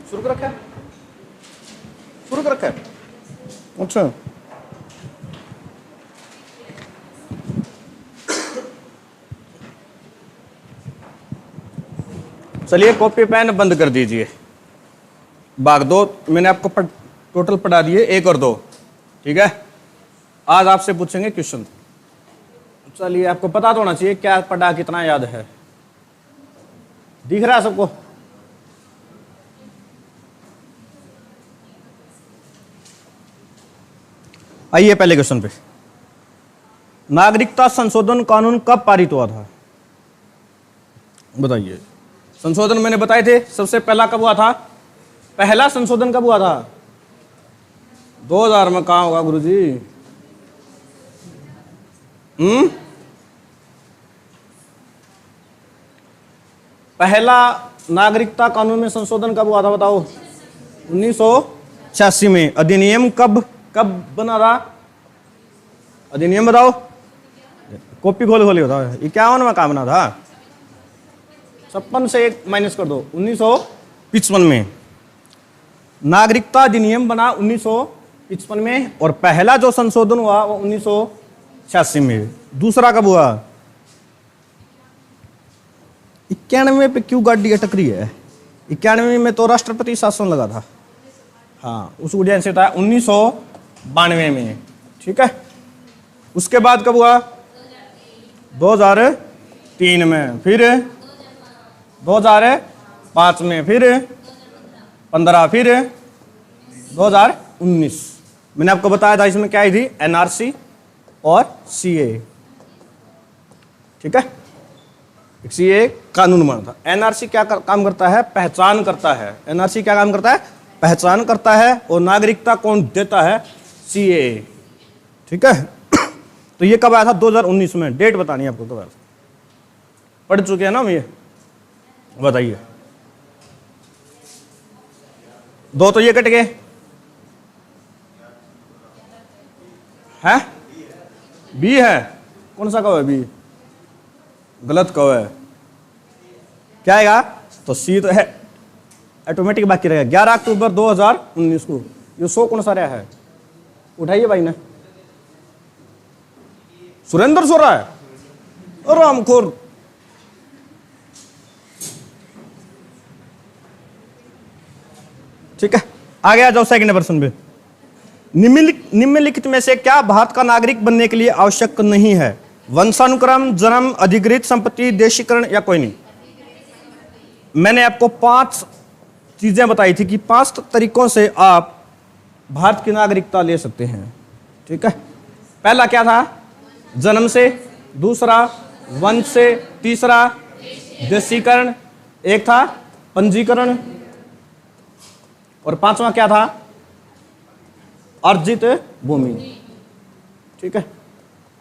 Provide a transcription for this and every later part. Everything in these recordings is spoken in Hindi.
शुरू कर रखा है, शुरू कर रखा है। अच्छा, चलिए कॉपी पेन बंद कर दीजिए। भाग दो मैंने आपको टोटल पढ़ा दिए, 1 और 2, ठीक है। आज आपसे पूछेंगे क्वेश्चन। चलिए आपको पता तो होना चाहिए क्या पढ़ा, कितना याद है। दिख रहा है सबको? आइए पहले क्वेश्चन पे। नागरिकता संशोधन कानून कब पारित हुआ था? बताइए। संशोधन मैंने बताए थे, सबसे पहला कब हुआ था? पहला संशोधन कब हुआ था? 2000 में। कहाँ होगा गुरुजी? पहला नागरिकता कानून में संशोधन कब हुआ था बताओ? 1986 में। अधिनियम कब बना था? अधिनियम बताओ, कॉपी खोल बताओ। 51 में कहाँ बना था? 56 से 1 माइनस कर दो, 1955 में। नागरिकता अधिनियम बना 1955 में, और पहला जो संशोधन हुआ वो 1986 में। दूसरा कब हुआ? 91 पे क्यों गाड़ी अटक रही है? 91 में तो राष्ट्रपति शासन लगा था। हाँ, उस उद्यान से था 1992 में, ठीक है। उसके बाद कब हुआ? 2003 में, फिर 2005 में, फिर 15, फिर 2019। मैंने आपको बताया था इसमें क्या आई थी? एनआरसी और सीए, ठीक है। सीए कानून बना था। एनआरसी क्या काम करता है? पहचान करता है। एनआरसी क्या काम करता है? पहचान करता है। और नागरिकता कौन देता है? सीए, ठीक है। तो ये कब आया था? 2019 में। डेट बतानी है आपको कब आया था। पढ़ चुके हैं ना हम ये? बताइए। 2 तो ये कट गए हैं। बी है? कौन सा कब है? बी गलत कब है? क्या आएगा? तो सी तो है, ऑटोमेटिक बाकी रहेगा। 11 अक्टूबर 2019 को। ये 100 कौन सा रहा है? उठाइए भाई ने। सुरेंद्र सो रहा है, रामखोर। ठीक है, आगे आ जाओ सेकंड प्रश्न पे। निम्नलिखित में से क्या भारत का नागरिक बनने के लिए आवश्यक नहीं है? वंशानुक्रम, जन्म, अधिकृत संपत्ति, देशीकरण या कोई नहीं? मैंने आपको 5 चीजें बताई थी कि 5 तरीकों से आप भारत की नागरिकता ले सकते हैं, ठीक है। पहला क्या था? जन्म से। दूसरा वंश से। तीसरा देशीकरण। एक था पंजीकरण। और 5वां क्या था? अर्जित भूमि, ठीक है।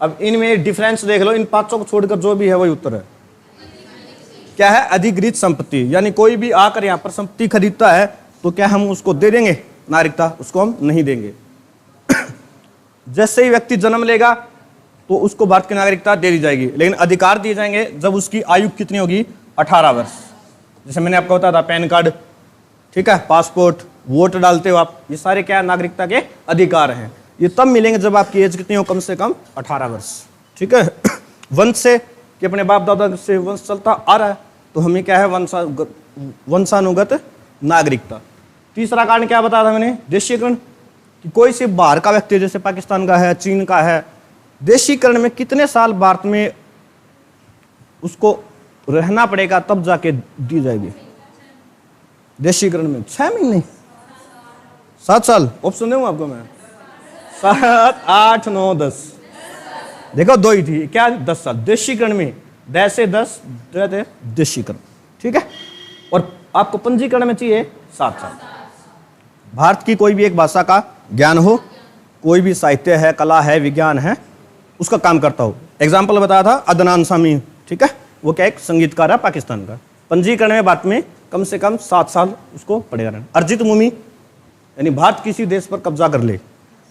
अब इनमें डिफरेंस देख लो, इन 5 को छोड़कर जो भी है वही उत्तर है। क्या है? अधिकृत संपत्ति, यानी कोई भी आकर यहां पर संपत्ति खरीदता है तो क्या हम उसको दे देंगे नागरिकता? उसको हम नहीं देंगे। जैसे ही व्यक्ति जन्म लेगा तो उसको भारत की नागरिकता दे दी जाएगी, लेकिन अधिकार दिए जाएंगे जब उसकी आयु कितनी होगी? 18 वर्ष। जैसे मैंने आपको बताया था पैन कार्ड, ठीक है, पासपोर्ट, वोट डालते हो आप, ये सारे क्या नागरिकता के अधिकार हैं। ये तब मिलेंगे जब आपकी एज कितनी हो? कम से कम 18 वर्ष, ठीक है। वंश से कि अपने बाप दादा से वंश चलता आ रहा है तो हमें क्या है? वंशानुगत नागरिकता। तीसरा कारण क्या बताया था मैंने? देशीकरण, कि कोई से बाहर का व्यक्ति जैसे पाकिस्तान का है, चीन का है, देशीकरण में कितने साल भारत में उसको रहना पड़ेगा तब जाके दी जाएगी। देशीकरण में 6 महीने, 7 साल। ऑप्शन दूं आपको मैं? 7, 8, 9, 10। देखो 2 ही थी, क्या? 10 साल। देशीकरण में 10 से 10 देशीकरण, ठीक है। और आपको पंजीकरण में चाहिए 7 साल, भारत की कोई भी एक भाषा का ज्ञान हो, कोई भी साहित्य है, कला है, विज्ञान है, उसका काम करता हो। एग्जाम्पल बताया था अदनान सामी, ठीक है, वो क्या एक संगीतकार है पाकिस्तान का। पंजीकरण में भारत में कम से कम 7 साल उसको पड़ेगा रहना। अर्जित भूमि यानी भारत किसी देश पर कब्जा कर ले,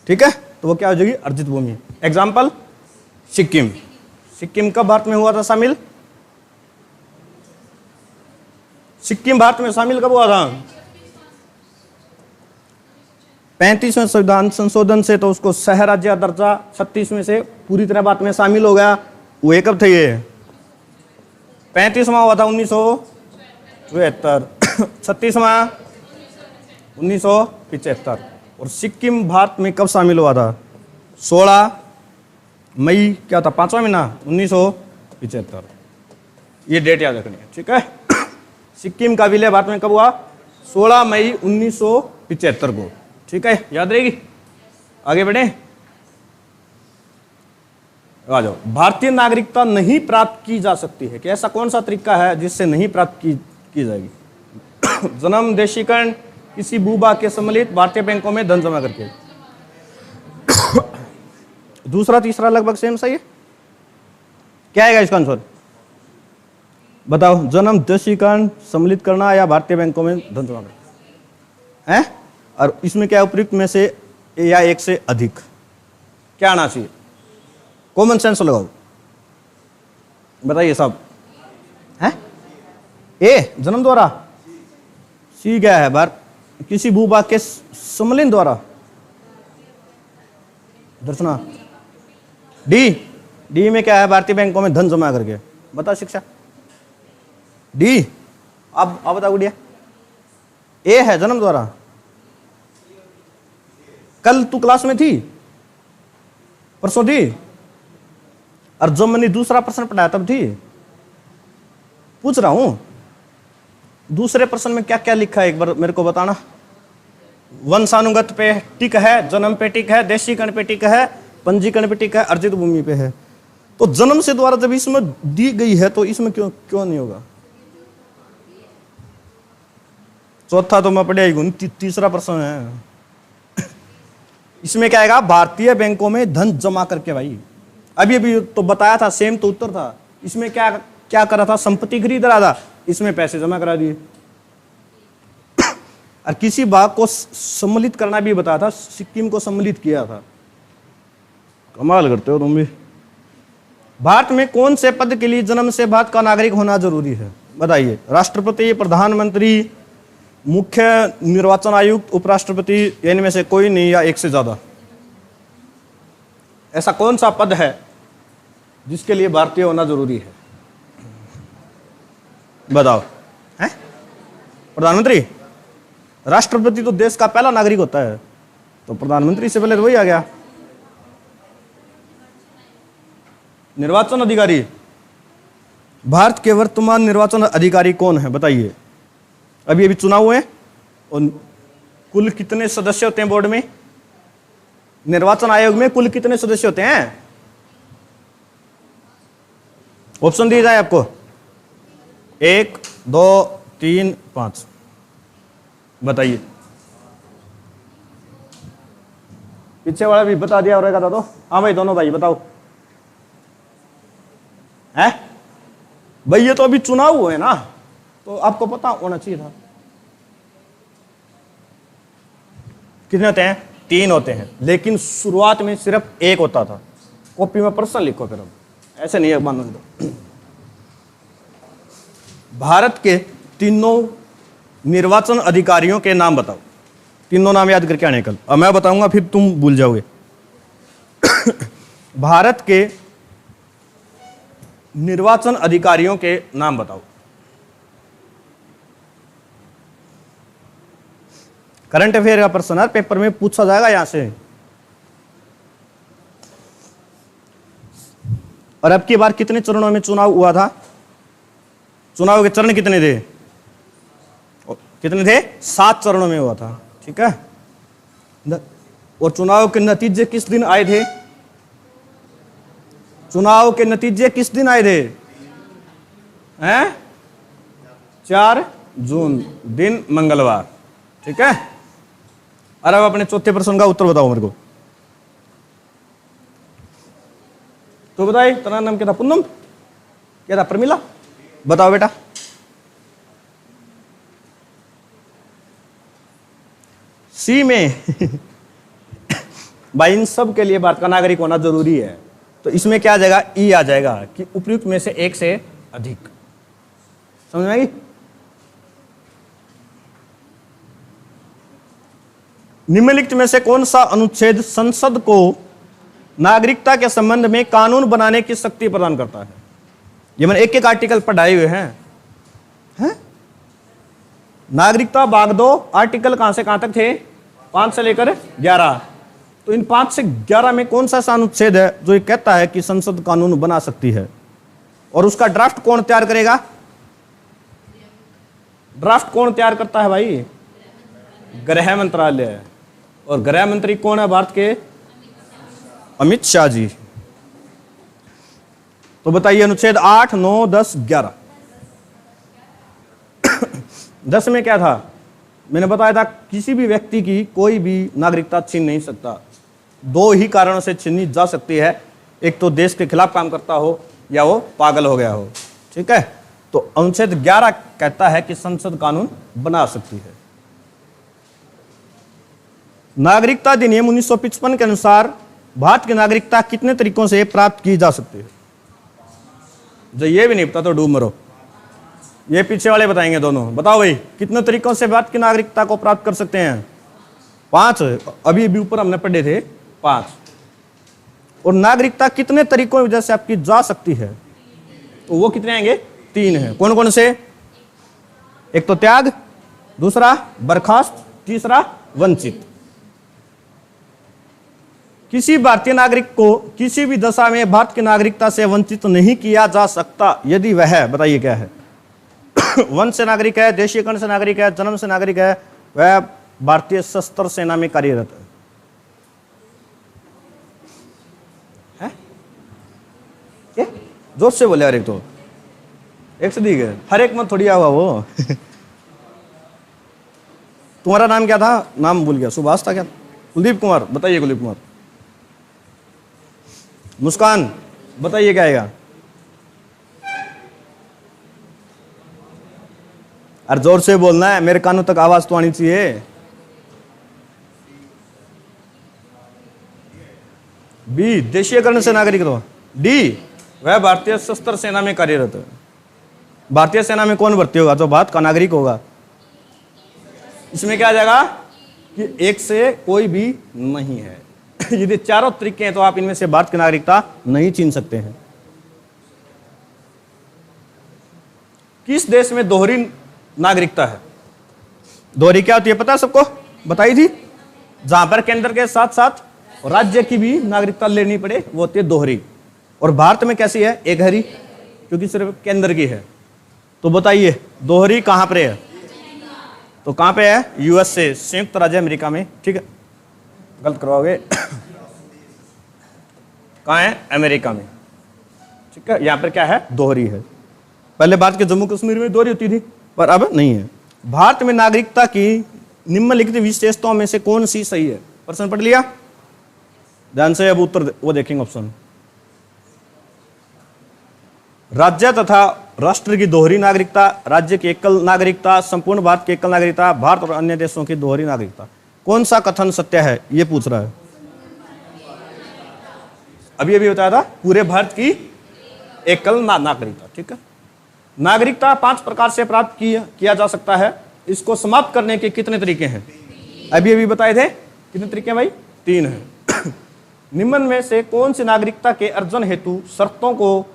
ठीक है, तो वो क्या हो जाएगी अर्जित भूमि। एग्जाम्पल सिक्किम, सिक्किम कब भारत में हुआ था शामिल? सिक्किम भारत में शामिल कब हुआ था? 35वें संविधान संशोधन से तो उसको शहर राज्य दर्जा, 36वें से पूरी तरह भारत में शामिल हो गया। वो कब थे ये? 35वां हुआ था 1974, 36वां 1975। और सिक्किम भारत में कब शामिल हुआ था? 16 मई, क्या था 5वां महीना 1975। ये डेट याद रखनी है, ठीक है। सिक्किम का विलय भारत में कब हुआ? 16 मई 1975 को, ठीक है, याद रहेगी। आगे बढ़े, आ जाओ। भारतीय नागरिकता नहीं प्राप्त की जा सकती है कि ऐसा कौन सा तरीका है जिससे नहीं प्राप्त की जाएगी? जन्म, देशीकरण, किसी भूभाग के सम्मिलित भारतीय बैंकों में धन जमा करके। दूसरा तीसरा लगभग सेम सही है। क्या आएगा इसका आंसर बताओ? जन्म, देशीकरण, सम्मिलित करना या भारतीय बैंकों में धन जमा करना है। और इसमें क्या उपयुक्त में से या एक से अधिक क्या आना चाहिए? कॉमन सेंस लगाओ, बताइए सब। है ए जन्म द्वारा, सी क्या है भारत किसी भूभाग के सम्मिलन द्वारा, दर्शना। डी में क्या है? भारतीय बैंकों में धन जमा करके। बता शिक्षा डी। अब बताओ गुड़िया। ए है जन्म द्वारा। कल तू क्लास में थी? परसों थी? और जब मैंने दूसरा प्रश्न पढ़ाया तब थी? पूछ रहा हूं दूसरे प्रश्न में क्या क्या लिखा है एक बार मेरे को बताना। वंशानुगत पे टिक है, जन्म पे टिक है, देशीकरण पे टिक है, पंजीकरण पे टिक है, अर्जित भूमि पे है। तो जन्म से द्वारा जब इसमें दी गई है तो इसमें क्यों नहीं होगा? चौथा तो मैं पढ़े ही, तीसरा प्रश्न है। इसमें क्या आएगा? भारतीय बैंकों में धन जमा करके। भाई अभी तो बताया था, सेम तो उत्तर था। इसमें क्या करा था? संपत्ति खरीद रहा था, इसमें पैसे जमा करा दिए। और किसी भाग को सम्मिलित करना भी बताया था, सिक्किम को सम्मिलित किया था। कमाल करते हो तुम भी। भारत में कौन से पद के लिए जन्म से भारत का नागरिक होना जरूरी है? बताइए। राष्ट्रपति, प्रधानमंत्री, मुख्य निर्वाचन आयुक्त, उपराष्ट्रपति, इनमें से कोई नहीं या एक से ज्यादा? ऐसा कौन सा पद है जिसके लिए भारतीय होना जरूरी है? बताओ। है प्रधानमंत्री? राष्ट्रपति तो देश का पहला नागरिक होता है, तो प्रधानमंत्री से पहले तो वही आ गया। निर्वाचन अधिकारी, भारत के वर्तमान निर्वाचन अधिकारी कौन है? बताइए। अभी चुनाव हुए और कुल कितने सदस्य होते हैं बोर्ड में? निर्वाचन आयोग में कुल कितने सदस्य होते हैं? ऑप्शन दिए जाए आपको, 1, 2, 3, 5। बताइए। पीछे वाला भी बता दिया रहेगा तो। हाँ भाई, दोनों भाई बताओ। है भाई, ये तो अभी चुनाव हुए ना, तो आपको पता होना चाहिए था। कितने होते हैं? 3 होते हैं, लेकिन शुरुआत में सिर्फ 1 होता था। कॉपी में प्रश्न लिखो फिर, अब ऐसे नहीं है मान लो। भारत के तीनों निर्वाचन अधिकारियों के नाम बताओ। तीनों नाम याद करके आने कल, अब मैं बताऊंगा फिर तुम भूल जाओगे। भारत के निर्वाचन अधिकारियों के नाम बताओ। करंट अफेयर का प्रश्न है, पेपर में पूछा जाएगा यहां से। और अब की बार कितने चरणों में चुनाव हुआ था? चुनाव के चरण कितने थे? कितने थे? 7 चरणों में हुआ था, ठीक है। और चुनाव के नतीजे किस दिन आए थे? चुनाव के नतीजे किस दिन आए थे? हैं? 4 जून, दिन मंगलवार, ठीक है। अरे अब अपने चौथे प्रश्न का उत्तर बताओ मेरे को। तो बताइए, तेरा नाम क्या था? पूनम? क्या था? प्रमिला? बताओ बेटा। सी में भाई इन सब के लिए भारत का नागरिक होना जरूरी है, तो इसमें क्या आ जाएगा? ई आ जाएगा कि उपयुक्त में से एक से अधिक। समझ में आएगी? निम्नलिखित में से कौन सा अनुच्छेद संसद को नागरिकता के संबंध में कानून बनाने की शक्ति प्रदान करता है? ये मैंने एक एक आर्टिकल पढ़ाए हुए हैं? नागरिकता भाग 2 आर्टिकल कहां से कहां तक थे? 5 से लेकर 11। तो इन 5 से 11 में कौन सा अनुच्छेद है जो ये कहता है कि संसद कानून बना सकती है? और उसका ड्राफ्ट कौन तैयार करेगा? ड्राफ्ट कौन तैयार करता है भाई? गृह मंत्रालय। और गृह मंत्री कौन है भारत के? अमित शाह जी। तो बताइए अनुच्छेद 8, 9, 10, 11। 10 में क्या था? मैंने बताया था किसी भी व्यक्ति की कोई भी नागरिकता छीन नहीं सकता। 2 ही कारणों से छीनी जा सकती है, एक तो देश के खिलाफ काम करता हो या वो पागल हो गया हो। ठीक है, तो अनुच्छेद 11 कहता है कि संसद कानून बना सकती है। नागरिकता अधिनियम 1955 के अनुसार भारत की नागरिकता कितने तरीकों से प्राप्त की जा सकती है? जो ये भी नहीं पता तो डूब मरो। ये पीछे वाले बताएंगे दोनों। बताओ भाई, कितने तरीकों से भारत की नागरिकता को प्राप्त कर सकते हैं? 5। अभी भी ऊपर हमने पढ़े थे 5। और नागरिकता कितने तरीकों की वजह से आपकी जा सकती है? तो वो कितने आएंगे? 3 हैं। कौन कौन से? एक तो त्याग, दूसरा बर्खास्त, तीसरा वंचित। किसी भारतीय नागरिक को किसी भी दशा में भारत की नागरिकता से वंचित नहीं किया जा सकता यदि वह, बताइए क्या है? वंश से नागरिक है, देशीयकरण से नागरिक है, जन्म से नागरिक है, वह भारतीय सशस्त्र सेना में कार्यरत है? क्या जोर से बोले? अरे तो एक से दी गए, हर एक में थोड़ी आवा वो। तुम्हारा नाम क्या था? नाम भूल गया। सुभाष था क्या? कुलदीप कुमार। बताइए कुलदीप कुमार। मुस्कान, बताइए क्या आएगा? और जोर से बोलना है, मेरे कानों तक आवाज तो आनी चाहिए। बी, देशीयकरण से नागरिक। तो डी, वह भारतीय सशस्त्र सेना में कार्यरत है। भारतीय सेना में कौन भर्ती होगा? जो भारत का नागरिक होगा। इसमें क्या आ जाएगा कि एक से कोई भी नहीं है। यदि चारों तरीके हैं तो आप इनमें से भारत की नागरिकता नहीं छीन सकते हैं। किस देश में दोहरी नागरिकता है? दोहरी क्या होती है पता है सबको? बताई थी। जहां पर केंद्र के साथ साथ राज्य की भी नागरिकता लेनी पड़े, वो होती है दोहरी। और भारत में कैसी है? एक हरी, क्योंकि सिर्फ केंद्र की है। तो बताइए दोहरी कहां पर है? तो कहां पे है? यूएसए, संयुक्त राज्य अमेरिका में। ठीक है, गलत करवाओगे। कहां है? अमेरिका में। ठीक है, यहां पर क्या है? दोहरी है। पहले भारत के जम्मू कश्मीर में दोहरी होती थी, पर अब नहीं है। भारत में नागरिकता की निम्नलिखित विशेषताओं में से कौन सी सही है? प्रश्न पढ़ लिया ध्यान से, अब उत्तर वो देखेंगे ऑप्शन। राज्य तथा राष्ट्र की दोहरी नागरिकता, राज्य की एकल नागरिकता, संपूर्ण भारत की एकल नागरिकता, भारत और अन्य देशों की दोहरी नागरिकता। कौन सा कथन सत्य है? ये पूछ रहा है। अभी अभी बताया था पूरे भारत की एकल नागरिकता। ठीक है, नागरिकता 5 प्रकार से प्राप्त किया जा सकता है। इसको समाप्त करने के कितने तरीके हैं? अभी अभी बताए थे। कितने तरीके हैं भाई? 3 हैं। निम्न में से कौन सी नागरिकता के अर्जन हेतु शर्तों को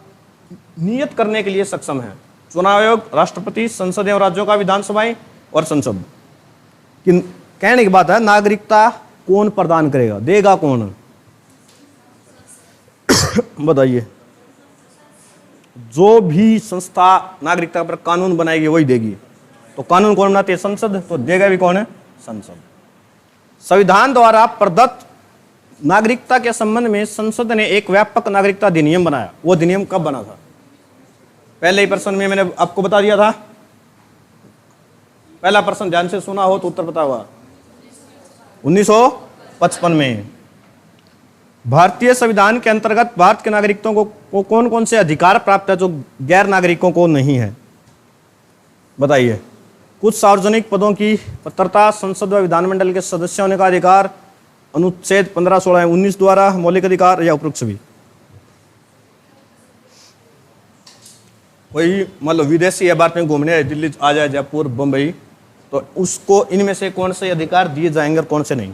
नियत करने के लिए सक्षम है? चुनाव आयोग, राष्ट्रपति, संसद एवं राज्यों का विधानसभाएं और संसद। कहने की बात है नागरिकता कौन प्रदान करेगा? देगा कौन? बताइए। जो भी संस्था नागरिकता पर कानून बनाएगी वही देगी। तो कानून कौन बनाती है? संसद। तो देगा भी कौन है? संसद। संविधान द्वारा प्रदत्त नागरिकता के संबंध में संसद ने एक व्यापक नागरिकता अधिनियम बनाया। वो अधिनियम कब बना था? पहले ही प्रश्न में मैंने आपको बता दिया था। पहला प्रश्न ध्यान से सुना हो तो उत्तर पता हुआ। 1955 में। भारतीय संविधान के अंतर्गत भारत के नागरिकों को कौन कौन से अधिकार प्राप्त है जो गैर नागरिकों को नहीं है? बताइए। कुछ सार्वजनिक पदों की पात्रता, संसद व विधानमंडल के सदस्य होने का अधिकार, अनुच्छेद 15, 16, 19 द्वारा मौलिक अधिकार, या उपरोक्त सभी। कोई मान लो विदेशी है, भारत में घूमने आए, दिल्ली आ जाए, जयपुर, बम्बई, तो उसको इनमें से कौन से अधिकार दिए जाएंगे और कौन से नहीं?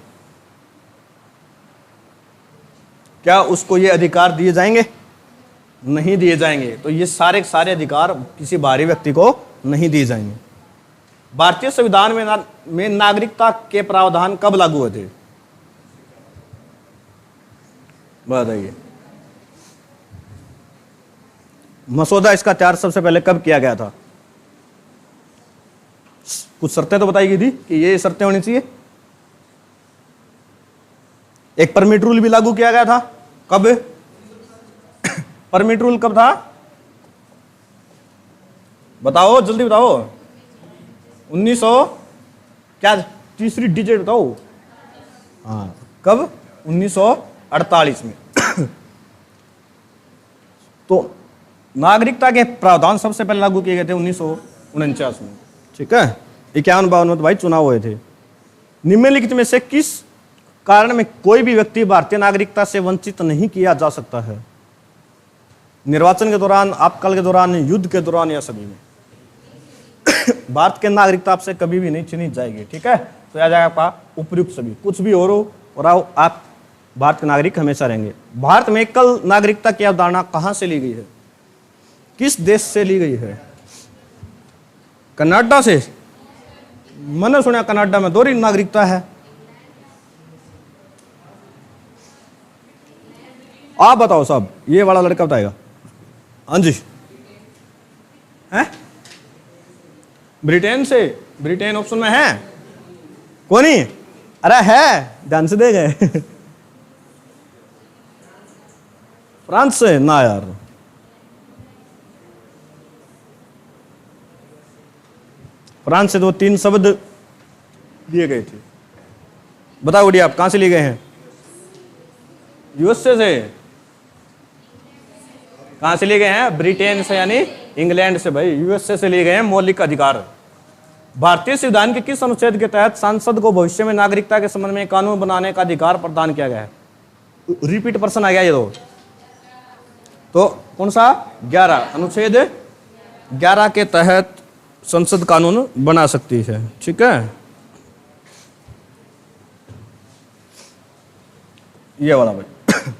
क्या उसको ये अधिकार दिए जाएंगे? नहीं दिए जाएंगे। तो ये सारे सारे अधिकार किसी बाहरी व्यक्ति को नहीं दिए जाएंगे। भारतीय संविधान में नागरिकता के प्रावधान कब लागू हुए थे? बताइए। मसौदा इसका तैयार सबसे पहले कब किया गया था? कुछ शर्तें तो बताई गई थी कि ये शर्तें होनी चाहिए। एक परमिट रूल भी लागू किया गया था। कब? परमिट रूल कब था? बताओ, जल्दी बताओ। 1900 क्या, तीसरी डिजिट बताओ। हाँ, कब? 1948 में। तो नागरिकता के प्रावधान सबसे पहले लागू किए गए थे 1949 में। ठीक है। 51-52 में तो भाई चुनाव हुए थे। निम्नलिखित में से किस कारण में कोई भी व्यक्ति भारतीय नागरिकता से वंचित नहीं किया जा सकता है? निर्वाचन के दौरान, आपातकाल के दौरान, युद्ध के दौरान, या सभी में? भारत की नागरिकता आपसे कभी भी नहीं छीनी जाएगी। ठीक है। तो आ जाएगा आपका उपयुक्त सभी। कुछ भी हो और आप भारत के नागरिक हमेशा रहेंगे। भारत में एकल नागरिकता की अवधारणा कहां से ली गई है? किस देश से ली गई है? कनाडा से। मैंने सुना कनाडा में दोहरी नागरिकता है। आप बताओ साहब, ये वाला लड़का बताएगा। हाँ जी। है ब्रिटेन से। ब्रिटेन ऑप्शन में है? कौन ही? अरे है, ध्यान से दे गए। फ्रांस से ना यार। फ्रांस से 2-3 शब्द दिए गए थे। बताओ उड़ी, आप कहां से लिए गए हैं? यूएसए से। कहां से लिए गए हैं? ब्रिटेन से, यानी इंग्लैंड से। भाई यूएसए से लिए गए हैं मौलिक अधिकार। भारतीय संविधान के किस अनुच्छेद के तहत सांसद को भविष्य में नागरिकता के संबंध में कानून बनाने का अधिकार प्रदान किया गया है? रिपीट पर्सन आ गया ये तो कौन सा? 11, अनुच्छेद 11 के तहत संसद कानून बना सकती है। ठीक है। ये वाला भाई।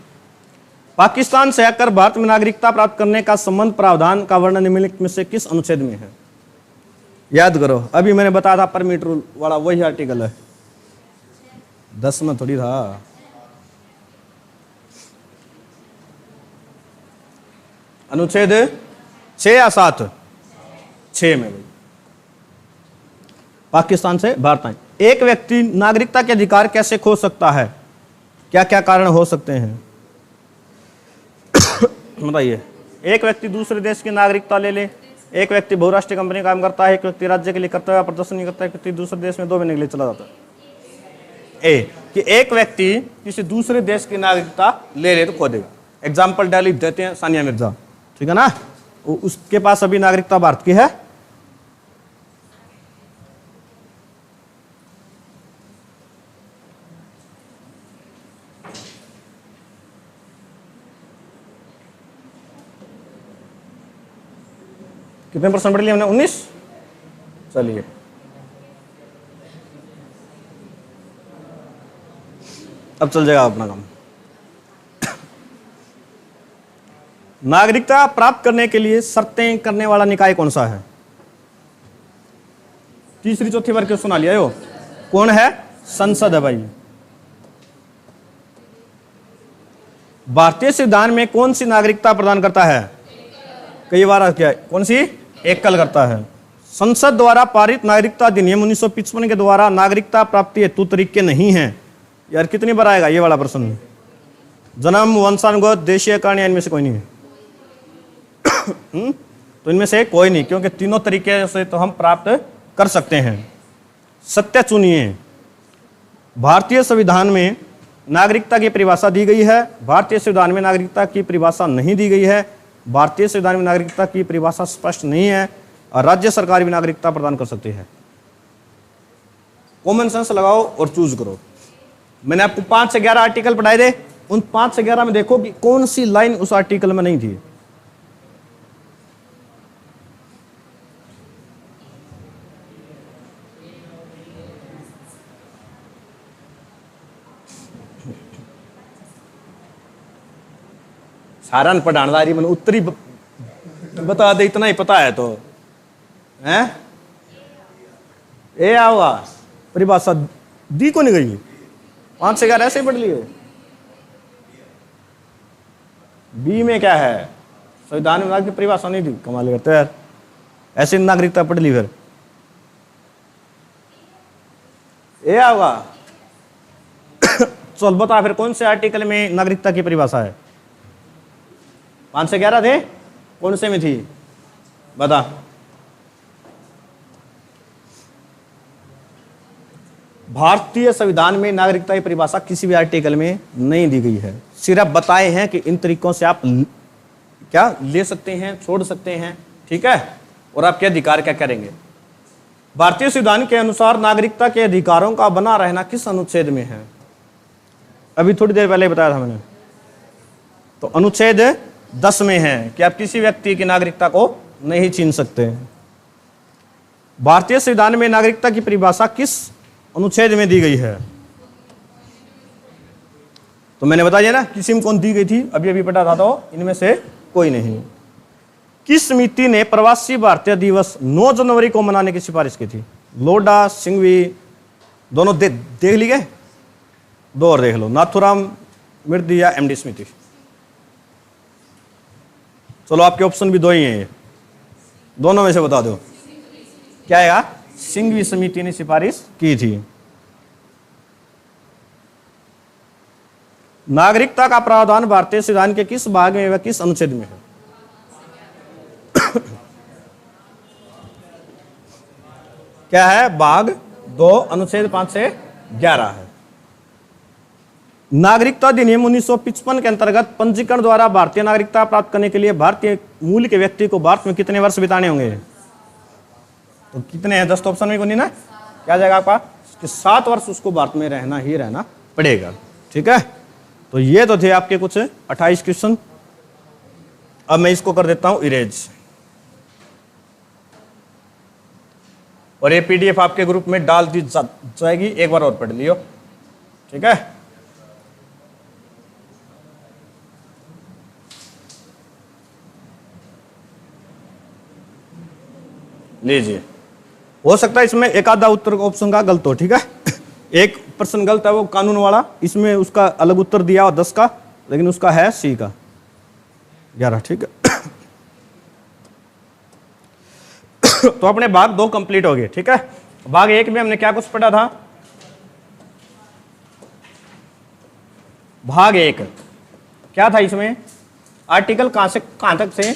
पाकिस्तान से आकर भारत में नागरिकता प्राप्त करने का संबंध प्रावधान का वर्णन निम्नलिखित में से किस अनुच्छेद में है? याद करो, अभी मैंने बताया था परमिट रूल वाला, वही आर्टिकल है। 10 में थोड़ी था। अनुच्छेद 6 या 7? 6 में भाई। पाकिस्तान से भारत आए। एक व्यक्ति नागरिकता के अधिकार कैसे खो सकता है? क्या क्या कारण हो सकते हैं? बताइए। एक व्यक्ति दूसरे देश की नागरिकता ले ले, एक व्यक्ति बहुराष्ट्रीय कंपनी काम करता है, एक व्यक्ति राज्य के लिए कर्तव्य प्रदर्शन नहीं करता है, एक व्यक्ति दूसरे देश में 2 महीने के लिए चला जाता है। ए कि एक व्यक्ति किसी दूसरे देश की नागरिकता ले ले तो खो देगा। एग्जाम्पल डाली देते हैं सानिया मिर्जा। ठीक है ना? उसके पास अभी नागरिकता भारत की है। कितने परसेंट पढ़ लिया हमने? 19। चलिए, अब चल जाएगा अपना काम। नागरिकता प्राप्त करने के लिए शर्तें करने वाला निकाय कौन सा है? तीसरी चौथी बार क्यों सुना लिया हो? कौन है? संसद है भाई। भारतीय संविधान में कौन सी नागरिकता प्रदान करता है? कई बार क्या? कौन सी? एकल करता है। संसद द्वारा पारित नागरिकता अधिनियम 1955 के द्वारा नागरिकता प्राप्ति हेतु तरीके नहीं है। यार कितनी बार आएगा ये वाला प्रश्न? जन्म, वंशानुगत, देशीय कारण, इनमें से कोई नहीं है। तो इनमें से कोई नहीं, क्योंकि तीनों तरीके से तो हम प्राप्त कर सकते हैं। सत्य चुनिए। भारतीय संविधान में नागरिकता की परिभाषा दी गई है, भारतीय संविधान में नागरिकता की परिभाषा नहीं दी गई है, भारतीय संविधान में नागरिकता की परिभाषा स्पष्ट नहीं है, और राज्य सरकार भी नागरिकता प्रदान कर सकती है। कॉमन सेंस लगाओ और चूज करो। मैंने आपको 5 से 11 आर्टिकल पढ़ाए थे, उन 5 से 11 में देखो कि कौन सी लाइन उस आर्टिकल में नहीं थी। सारण पढ़ानदारी मैंने उत्तरी बता दे, इतना ही पता है तो हैं। ए आवा परिभाषा दी को नहीं गई, 5 से 11 ऐसे ही पढ़ लिए। बी में क्या है, संविधान में नागरिक की परिभाषा नहीं दी, कमाल करते यार, ऐसे नागरिकता पढ़ ली फिर। ए आवा चल बता फिर कौन से आर्टिकल में नागरिकता की परिभाषा है। 5 से 11 थे, कौन से में थी बता। भारतीय संविधान में नागरिकता की परिभाषा किसी भी आर्टिकल में नहीं दी गई है, सिर्फ बताए हैं कि इन तरीकों से आप क्या ले सकते हैं, छोड़ सकते हैं, ठीक है, और आपके अधिकार क्या करेंगे। भारतीय संविधान के अनुसार नागरिकता के अधिकारों का बना रहना किस अनुच्छेद में है, अभी थोड़ी देर पहले बताया था मैंने, तो अनुच्छेद 10 में है कि आप किसी व्यक्ति की नागरिकता को नहीं छीन सकते। भारतीय संविधान में नागरिकता की परिभाषा किस अनुच्छेद में दी गई है, तो मैंने बता दिया ना किसी में कौन दी गई थी, अभी अभी पढ़ा था, तो इनमें से कोई नहीं। किस समिति ने प्रवासी भारतीय दिवस 9 जनवरी को मनाने की सिफारिश की थी। लोडा, सिंघवी, दोनों देख ली गए, 2 और देख लो, नाथुराम मिर्दी या एमडी समिति। चलो आपके ऑप्शन भी 2 ही हैं, ये दोनों में से बता दो क्या है। सिंघवी समिति ने सिफारिश की थी। नागरिकता का प्रावधान भारतीय संविधान के किस भाग में व किस अनुच्छेद में है। क्या है, भाग 2 अनुच्छेद 5 से 11 है। नागरिकता अधिनियम 1955 के अंतर्गत पंजीकरण द्वारा भारतीय नागरिकता प्राप्त करने के लिए भारतीय मूल के व्यक्ति को भारत में कितने वर्ष बिताने होंगे, तो कितने हैं, 10 ऑप्शन में को नहीं ना, क्या जाएगा आपका कि 7 वर्ष उसको भारत में रहना ही रहना पड़ेगा, ठीक है। तो ये तो थे आपके कुछ 28 क्वेश्चन। अब मैं इसको कर देता हूं इरेज, और ये पीडीएफ आपके ग्रुप में डाल दी जाएगी, एक बार और पढ़ लियो, ठीक है। लीजिए, हो सकता है इसमें एक आधा उत्तर ऑप्शन का गलत हो, ठीक है। एक प्रश्न गलत है वो कानून वाला, इसमें उसका अलग उत्तर दिया और 10 का, लेकिन उसका है सी का 11, ठीक है। तो अपने भाग 2 कंप्लीट हो गए, ठीक है। भाग 1 में हमने क्या कुछ पढ़ा था। भाग 1 क्या था, इसमें आर्टिकल कहां से कहां तक थे,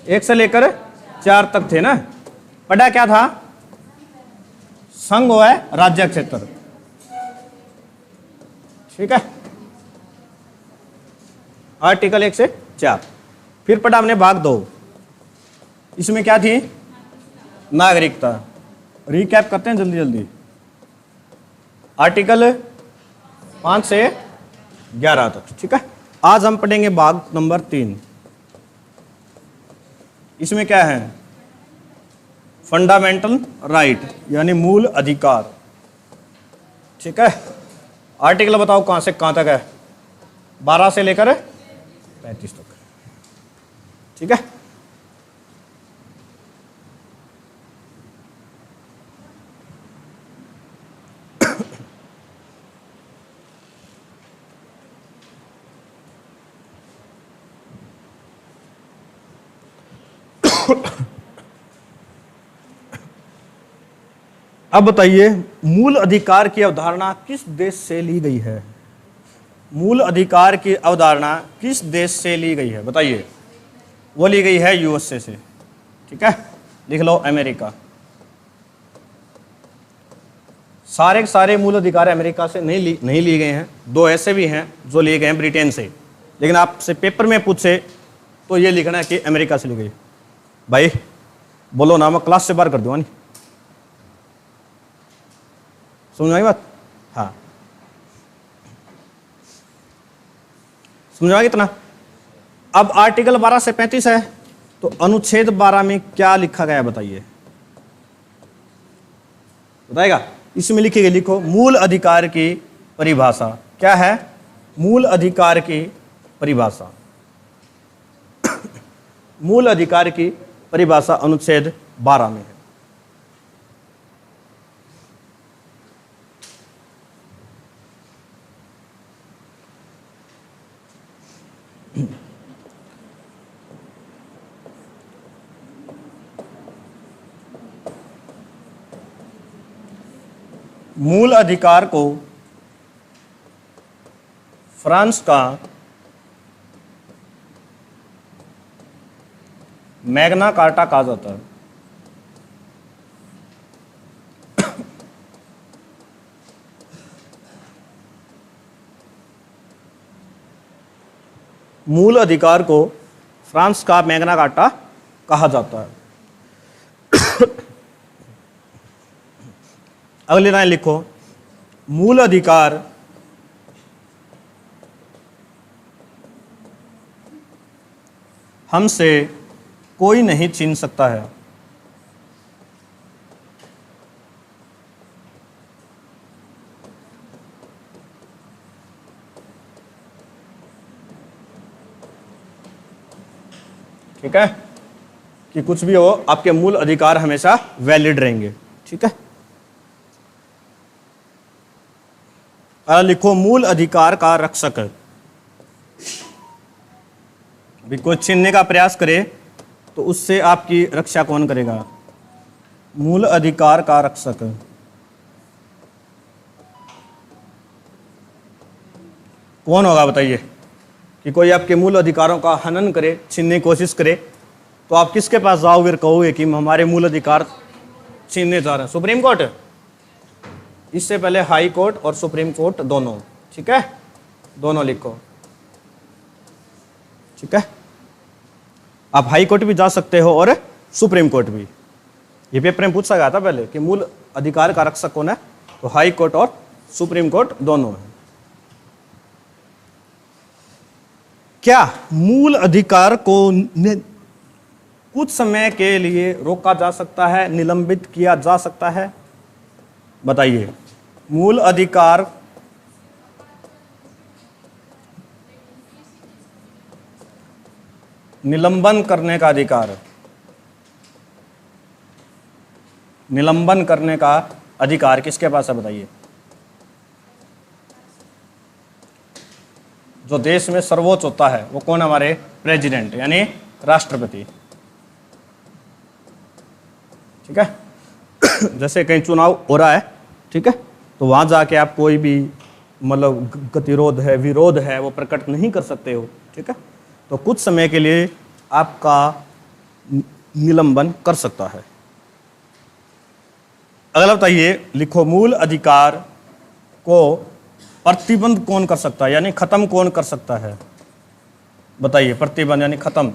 1 से लेकर 4 तक थे ना। पढ़ा क्या था, संघ है राज्य क्षेत्र, ठीक है, आर्टिकल 1 से 4। फिर पढ़ा हमने भाग 2, इसमें क्या थी, नागरिकता। रिकैप करते हैं जल्दी जल्दी। आर्टिकल 5 से 11 तक, ठीक है। आज हम पढ़ेंगे भाग नंबर 3। इसमें क्या है, फंडामेंटल राइट यानी मूल अधिकार, ठीक है। आर्टिकल बताओ कहां से कहां तक है, 12 से लेकर 35 तक, ठीक है। अब बताइए मूल अधिकार की अवधारणा किस देश से ली गई है। मूल अधिकार की अवधारणा किस देश से ली गई है बताइए। वो ली गई है यूएसए से, ठीक है, लिख लो अमेरिका। सारे के सारे मूल अधिकार अमेरिका से नहीं लिए गए हैं। दो ऐसे भी हैं जो लिए गए हैं ब्रिटेन से, लेकिन आपसे पेपर में पूछे तो ये लिखना है कि अमेरिका से ली गई। भाई बोलो ना, मैं क्लास से बाहर कर दूंगा। नहीं समझ आई बात? हाँ, समझा कितना? अब आर्टिकल 12 से 35 है, तो अनुच्छेद 12 में क्या लिखा गया बताइए, बताएगा? इसमें लिखी गई, लिखो, मूल अधिकार की परिभाषा। क्या है मूल अधिकार की परिभाषा? मूल अधिकार की परिभाषा अनुच्छेद 12 में है। मूल अधिकार को फ्रांस का मैग्ना कार्टा कहा जाता है। मूल अधिकार को फ्रांस का मैग्ना कार्टा कहा जाता है। अगली लाइन लिखो, मूल अधिकार हमसे कोई नहीं छीन सकता है। ठीक है, कि कुछ भी हो, आपके मूल अधिकार हमेशा वैलिड रहेंगे। ठीक है, लिखो, मूल अधिकार का रक्षक। अभी कोई छीनने का प्रयास करे तो उससे आपकी रक्षा कौन करेगा? मूल अधिकार का रक्षक कौन होगा बताइए? कि कोई आपके मूल अधिकारों का हनन करे, छीनने की कोशिश करे, तो आप किसके पास जाओगे और कहोगे कि हमारे मूल अधिकार छीनने जा रहे हैं? Supreme court. इससे पहले हाई कोर्ट और सुप्रीम कोर्ट दोनों। ठीक है, दोनों लिखो। ठीक है, आप हाई कोर्ट भी जा सकते हो और सुप्रीम कोर्ट भी। ये पेपर में पूछा गया था पहले कि मूल अधिकार का रक्षक कौन है, तो हाई कोर्ट और सुप्रीम कोर्ट दोनों है। क्या मूल अधिकार को कुछ समय के लिए रोका जा सकता है, निलंबित किया जा सकता है? बताइए। मूल अधिकार निलंबन करने का अधिकार, निलंबन करने का अधिकार किसके पास है बताइए? जो देश में सर्वोच्च होता है वो कौन? हमारे प्रेसिडेंट यानी राष्ट्रपति। ठीक है, जैसे कहीं चुनाव हो रहा है, ठीक है, तो वहां जाके आप कोई भी मतलब गतिरोध है, विरोध है, वो प्रकट नहीं कर सकते हो। ठीक है, तो कुछ समय के लिए आपका निलंबन कर सकता है। अगला बताइए, लिखो, मूल अधिकार को प्रतिबंध कौन कर सकता है, यानी खत्म कौन कर सकता है? बताइए। प्रतिबंध यानी खत्म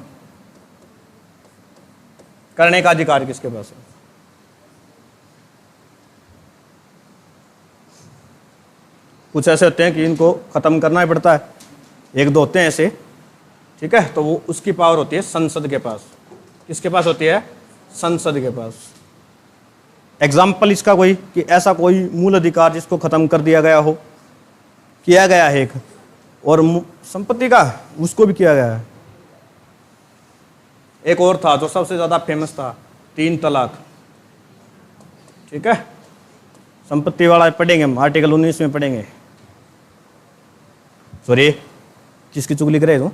करने का अधिकार किसके पास है? कुछ ऐसे होते हैं कि इनको खत्म करना ही पड़ता है, एक दो होते हैं ऐसे। ठीक है, तो वो उसकी पावर होती है संसद के पास। किसके पास होती है? संसद के पास। एग्जाम्पल इसका कोई कि ऐसा कोई मूल अधिकार जिसको खत्म कर दिया गया हो, किया गया है एक, और संपत्ति का उसको भी किया गया है। एक और था जो सबसे ज्यादा फेमस था, 3 तलाक। ठीक है, संपत्ति वाला पढ़ेंगे हम, आर्टिकल 19 में पढ़ेंगे। सॉरी, किसकी चुगली करे तू?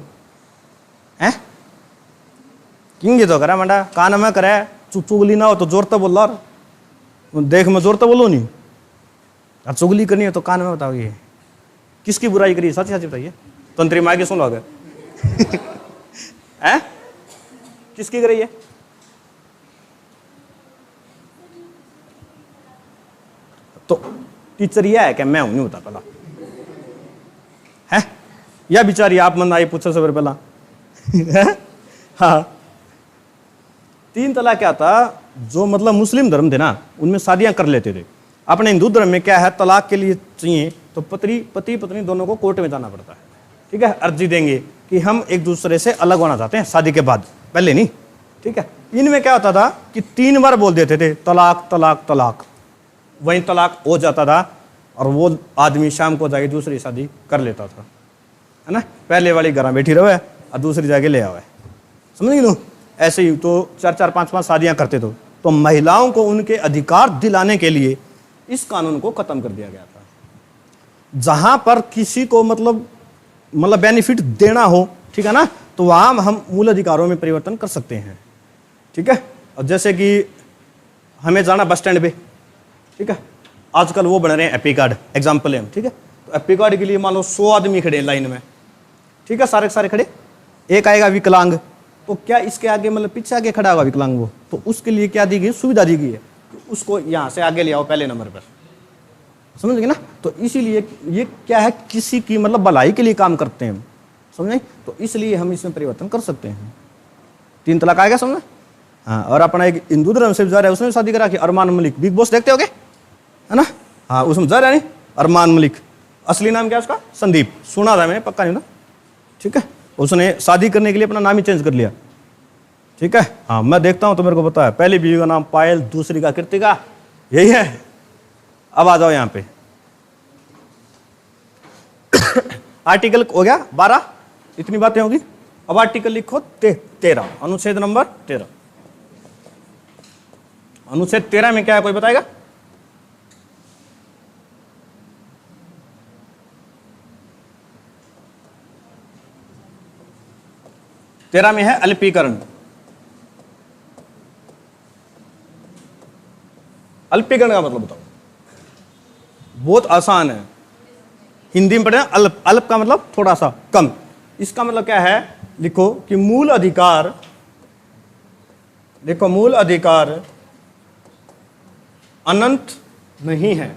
हैं? किंग तो करा मंडा, कान में करे, चुगली ना हो तो जोर तो बोल रहा, देख मैं जोर तो बोलो नहीं। अब चुगली करनी है तो कान में बताओ, ये किसकी बुराई करी? सच सच बताइए, तंत्री माँ की सुन लोगे। हैं? किसकी करी है? तो टीचर यह है कि मैं हूं नहीं होता पहला है या बिचारी आप मन आई पूछो सबर पहला हाँ 3 तलाक क्या था, जो मतलब मुस्लिम धर्म थे ना उनमें शादियां कर लेते थे। अपने हिंदू धर्म में क्या है, तलाक के लिए चाहिए तो पति पत्नी दोनों को कोर्ट में जाना पड़ता है, ठीक है, अर्जी देंगे कि हम एक दूसरे से अलग होना चाहते हैं शादी के बाद, पहले नहीं, ठीक है। इनमें क्या होता था कि 3 बार बोल देते थे तलाक तलाक तलाक, वहीं तलाक हो जाता था और वो आदमी शाम को जाके दूसरी शादी कर लेता था, है ना। पहले वाली घर बैठी रहे और दूसरी जाके ले आवे, समझ गए। ऐसे ही तो 4-4 5-5 शादियां करते थे। तो महिलाओं को उनके अधिकार दिलाने के लिए इस कानून को खत्म कर दिया गया था। जहां पर किसी को मतलब बेनिफिट देना हो, ठीक है ना, तो वहां हम मूल अधिकारों में परिवर्तन कर सकते हैं, ठीक है। और जैसे कि हमें जाना बस स्टैंड पे, ठीक है, आजकल वो बन रहे हैं एपी कार्ड, एग्जाम्पल है, ठीक है। तो एपी कार्ड के लिए मान लो 100 आदमी खड़े हैं लाइन में, ठीक है, सारे सारे खड़े, एक आएगा विकलांग, तो क्या इसके आगे मतलब पीछे आगे खड़ा होगा विकलांग, वो तो उसके लिए क्या दी गई, सुविधा दी गई है कि उसको यहाँ से आगे ले आओ पहले नंबर पर, समझ गए ना। तो इसीलिए ये क्या है, किसी की मतलब भलाई के लिए काम करते हैं, समझे। तो इसलिए हम इसमें परिवर्तन कर सकते हैं। 3 तलाक आएगा समझ। हाँ, और अपना एक हिंदू धर्म से जा रहा है, उसने शादी करा के अरमान मलिक, बिग बॉस देखते होगे, है ना। हाँ, उसमें जा रहा है नहीं, अरमान मलिक, असली नाम क्या उसका, संदीप, सुना था मैंने, पक्का नहीं था, ठीक है। उसने शादी करने के लिए अपना नाम ही चेंज कर लिया, ठीक है। हाँ, मैं देखता हूं तो मेरे को पता है, पहली बीवी का नाम पायल, दूसरी का कृतिका, यही है। अब आ जाओ यहां पे आर्टिकल हो गया 12, इतनी बातें होगी। अब आर्टिकल लिखो 13, अनुच्छेद नंबर 13। अनुच्छेद 13 में क्या है, कोई बताएगा। तेरह में है अल्पीकरण। अल्पीकरण का मतलब बताओ, बहुत आसान है, हिंदी में पढ़े अल्प, अल्प का मतलब थोड़ा सा कम। इसका मतलब क्या है, लिखो कि मूल अधिकार, देखो मूल अधिकार अनंत नहीं है,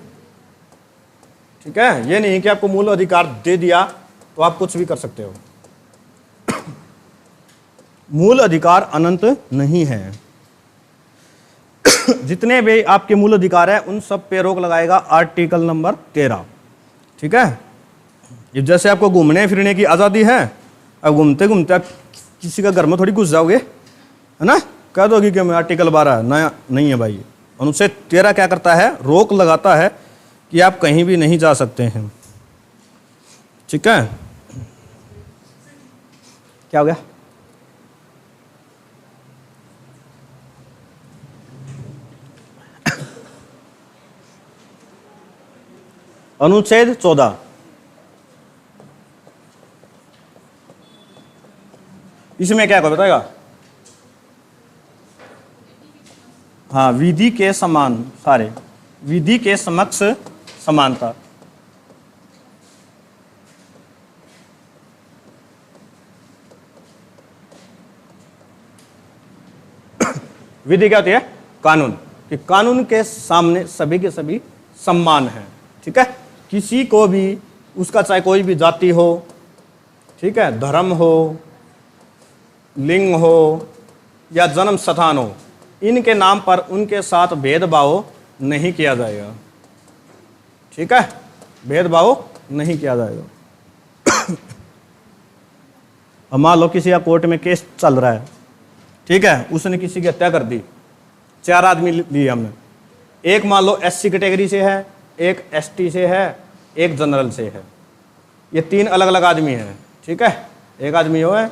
ठीक है। ये नहीं कि आपको मूल अधिकार दे दिया तो आप कुछ भी कर सकते हो। मूल अधिकार अनंत नहीं है। जितने भी आपके मूल अधिकार है उन सब पे रोक लगाएगा आर्टिकल नंबर 13, ठीक है। ये जैसे आपको घूमने फिरने की आज़ादी है, अब घूमते घूमते आप किसी का घर में थोड़ी घुस जाओगे, है ना, कह दोगे कि मैं आर्टिकल 12 नया नहीं है भाई। अनुच्छेद 13 क्या करता है, रोक लगाता है कि आप कहीं भी नहीं जा सकते हैं, ठीक है। क्या हो गया, अनुच्छेद 14, इसमें क्या है बताएगा। हाँ, विधि के समान, सारे विधि के समक्ष समानता। विधि क्या होती है, कानून, कि कानून के सामने सभी के सभी सम्मान है, ठीक है। किसी को भी उसका चाहे कोई भी जाति हो, ठीक है, धर्म हो, लिंग हो या जन्म स्थान हो, इनके नाम पर उनके साथ भेदभाव नहीं किया जाएगा, ठीक है, भेदभाव नहीं किया जाएगा। अब मान लो किसी का कोर्ट में केस चल रहा है, ठीक है, उसने किसी की हत्या कर दी, 4 आदमी लिए हमने, एक मान लो SC कैटेगरी से है, एक ST से है, एक जनरल से है, ये 3 अलग अलग आदमी हैं, ठीक है। एक आदमी वो है,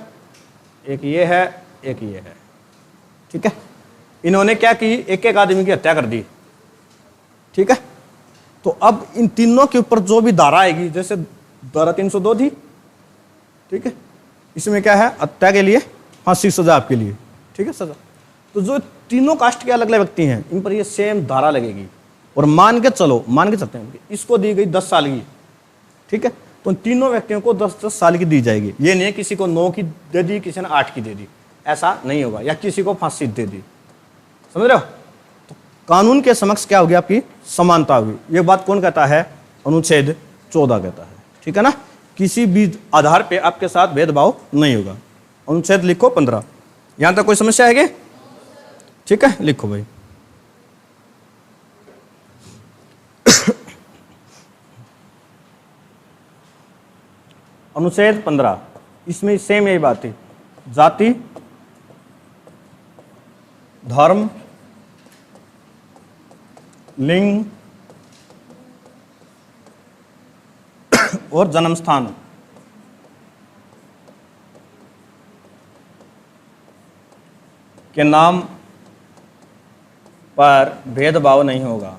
एक ये है, एक ये है, ठीक है। इन्होंने क्या की, एक एक आदमी की हत्या कर दी, ठीक है। तो अब इन तीनों के ऊपर जो भी धारा आएगी, जैसे धारा 302 थी, ठीक है, इसमें क्या है, हत्या के लिए फांसी सजा आपके लिए, ठीक है, सजा। तो जो तीनों कास्ट के अलग अलग व्यक्ति हैं, इन पर ये सेम धारा लगेगी। और मान के चलते हैं इसको दी गई 10 साल की, ठीक है, तो तीनों व्यक्तियों को 10-10 साल की दी जाएगी। ये नहीं है किसी को 9 की दे दी, किसी ने 8 की दे दी, ऐसा नहीं होगा, या किसी को फांसी दे दी, समझ रहे हो। तो कानून के समक्ष क्या होगी आपकी समानता होगी। ये बात कौन कहता है? अनुच्छेद 14 कहता है। ठीक है ना, किसी भी आधार पे आपके साथ भेदभाव नहीं होगा। अनुच्छेद लिखो 15। यहां तक कोई समस्या है क्या? ठीक है, लिखो भाई। अनुच्छेद 15, इसमें सेम यही बात थी। जाति, धर्म, लिंग और जन्म स्थान के नाम पर भेदभाव नहीं होगा।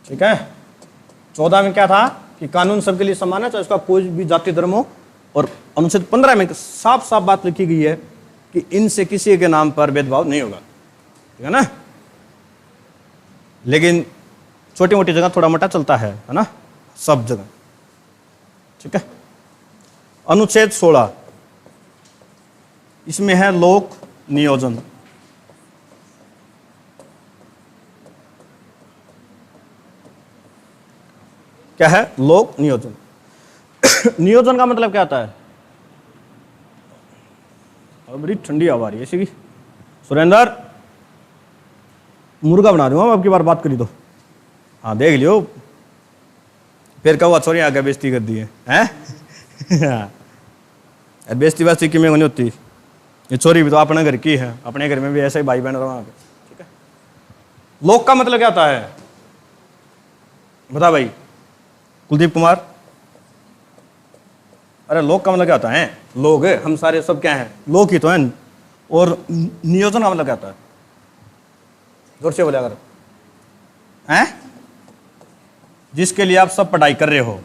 ठीक है, 14 में क्या था कि कानून सबके लिए समान है, चाहे उसका कोई भी जाति धर्म हो। और अनुच्छेद 15 में साफ साफ बात लिखी गई है कि इनसे किसी के नाम पर भेदभाव नहीं होगा। ठीक है ना, लेकिन छोटी मोटी जगह थोड़ा मोटा चलता है ना, सब जगह। ठीक है, अनुच्छेद 16, इसमें है लोक नियोजन। क्या है? लोक नियोजन। नियोजन का मतलब क्या आता है? बड़ी ठंडी हवा आ रही है इसी की। सुरेंद्र, मुर्गा बना दूंगा अब की बार बात करी तो। हाँ देख लियो, फिर कहो छोरी आगे बेइज्जती कर दी है हैं? बेइज्जती बेइज्जती की में नहीं होती। ये छोरी भी तो अपने घर की है, अपने घर में भी ऐसे ही भाई बहन रहा। ठीक है, लोक का मतलब क्या आता है? बता भाई कुलदीप कुमार। अरे लोक का मतलब क्या होता है? लोग है, हम सारे सब क्या हैं? लोग ही तो हैं। और नियोजन का मतलब क्या होता है? जोर से बोले अगर। हैं? जिसके लिए आप सब पढ़ाई कर रहे हो,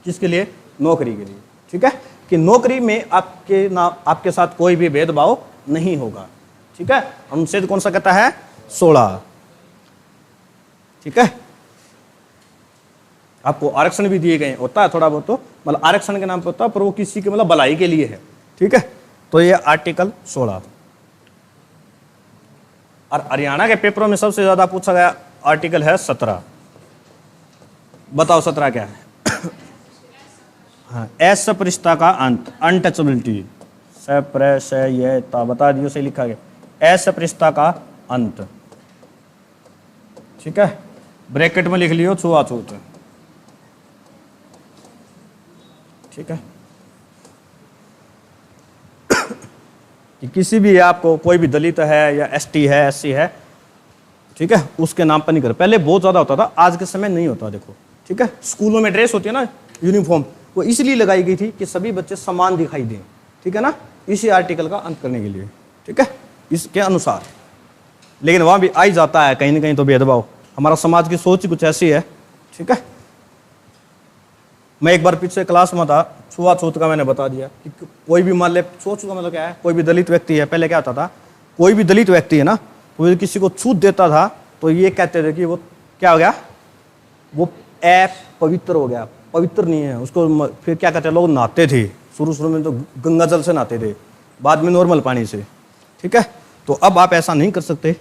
किसके लिए? नौकरी के लिए। ठीक है, कि नौकरी में आपके साथ कोई भी भेदभाव नहीं होगा। ठीक है, अनुच्छेद कौन सा कहता है? 16। ठीक है, आपको आरक्षण भी दिए गए, होता है थोड़ा बहुत, तो मतलब आरक्षण के नाम पे होता है, पर वो किसी के मतलब भलाई के लिए है। ठीक है, तो ये आर्टिकल 16। और हरियाणा के पेपरों में सबसे ज्यादा पूछा गया आर्टिकल है 17। बताओ 17 क्या है? हाँ, असपृष्टता का अंत, अनटचेबिलिटी। बता दियो, सही लिखा गया, असपृष्टता का अंत। ठीक है, ब्रैकेट में लिख लियो छुआछूत। ठीक है, कि किसी भी आपको कोई भी दलित है या एसटी है, एससी है, ठीक है, उसके नाम पर नहीं कर। पहले बहुत ज्यादा होता था, आज के समय नहीं होता। देखो, ठीक है, स्कूलों में ड्रेस होती है ना, यूनिफॉर्म, वो इसलिए लगाई गई थी कि सभी बच्चे समान दिखाई दें। ठीक है ना, इसी आर्टिकल का अंत करने के लिए। ठीक है, इसके अनुसार। लेकिन वहां भी आ ही जाता है कहीं ना कहीं तो भेदभाव। हमारा समाज की सोच कुछ ऐसी है। ठीक है, मैं एक बार पीछे क्लास में था, छुआछूत का मैंने बता दिया कि कोई भी मान ले, छुआछूत का मतलब क्या है? कोई भी दलित व्यक्ति है, पहले क्या होता था, कोई भी दलित व्यक्ति है ना, वो किसी को छूत देता था तो ये कहते थे कि वो क्या हो गया? वो अपवित्र हो गया, पवित्र नहीं है उसको। फिर क्या कहते हैं, लोग नहाते थे शुरू में तो गंगा जल से नहाते थे, बाद में नॉर्मल पानी से। ठीक है, तो अब आप ऐसा नहीं कर सकते।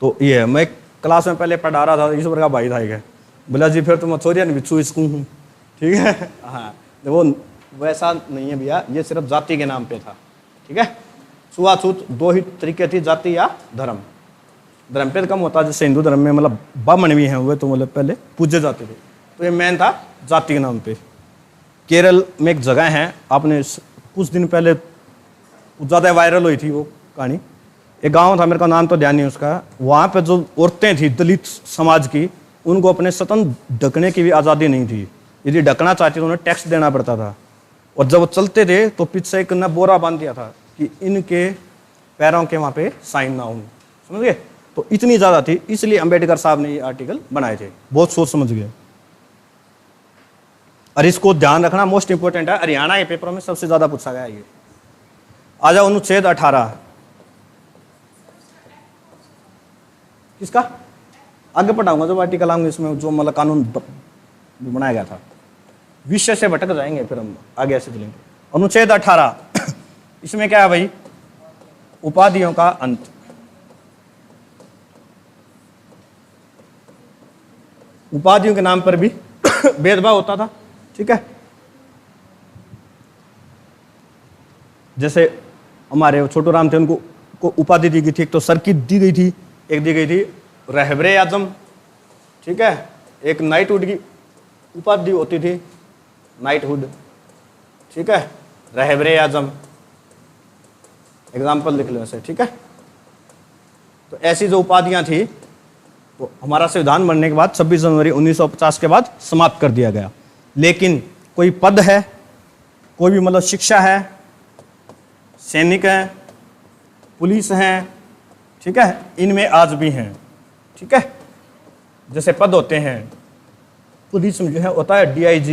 तो ये मैं क्लास में पहले पढ़ा रहा था, ईश्वर का भाई था, एक बोला जी फिर तुम छोरिया नहीं बिच्छू इसको हूँ। ठीक है, हाँ, वो वैसा नहीं है भैया, ये सिर्फ जाति के नाम पे था। ठीक है, छुआछूत दो ही तरीके थी, जाति या धर्म। धर्म पे कम होता, जैसे हिंदू धर्म में मतलब ब्राह्मण भी हैं हुए तो मतलब पहले पूजे जाते थे, तो ये मेन था जाति के नाम पे। केरल में एक जगह है, आपने कुछ दिन पहले ज़्यादा वायरल हुई थी वो कहानी। एक गांव था, मेरे का नाम तो ध्यान नहीं उसका, वहाँ पे जो औरतें थी दलित समाज की, उनको अपने सतन ढकने की भी आज़ादी नहीं थी। यदि ढकना चाहती तो उन्हें टैक्स देना पड़ता था। और जब वो चलते थे तो पीछे एक बोरा बांध दिया था कि इनके पैरों के वहाँ पे साइन ना हो। समझ गए? तो इतनी ज़्यादा थी, इसलिए अंबेडकर साहब ने ये आर्टिकल बनाए थे। बहुत सोच समझ गए, और इसको ध्यान रखना मोस्ट इंपोर्टेंट है। हरियाणा के पेपरों में सबसे ज़्यादा पूछा गया ये। आ जाओ अनुच्छेद 18। किसका? आगे पढ़ाऊंगा जब आर्टिकल आऊंगे, इसमें जो मतलब कानून बनाया गया था। विषय से भटक जाएंगे फिर हम, आगे ऐसे चलेंगे। अनुच्छेद 18, इसमें क्या है भाई, उपाधियों का अंत। उपाधियों के नाम पर भी भेदभाव होता था, ठीक है। जैसे हमारे छोटू राम थे, उनको को उपाधि दी गई थी, एक तो सरकी दी गई थी, एक दी गई थी रहबरे आजम, ठीक है। एक नाइटहुड की उपाधि होती थी, नाइटहुड, ठीक है, रहबरे आजम, एग्जाम्पल लिख लो ऐसे, ठीक है। तो ऐसी जो उपाधियां थी, तो हमारा संविधान बनने के बाद 26 जनवरी 1950 के बाद समाप्त कर दिया गया। लेकिन कोई पद है, कोई भी मतलब शिक्षा है, सैनिक है, पुलिस हैं, ठीक है, इनमें आज भी हैं, ठीक है। जैसे पद होते हैं, पुलिस में जो है होता है DIG,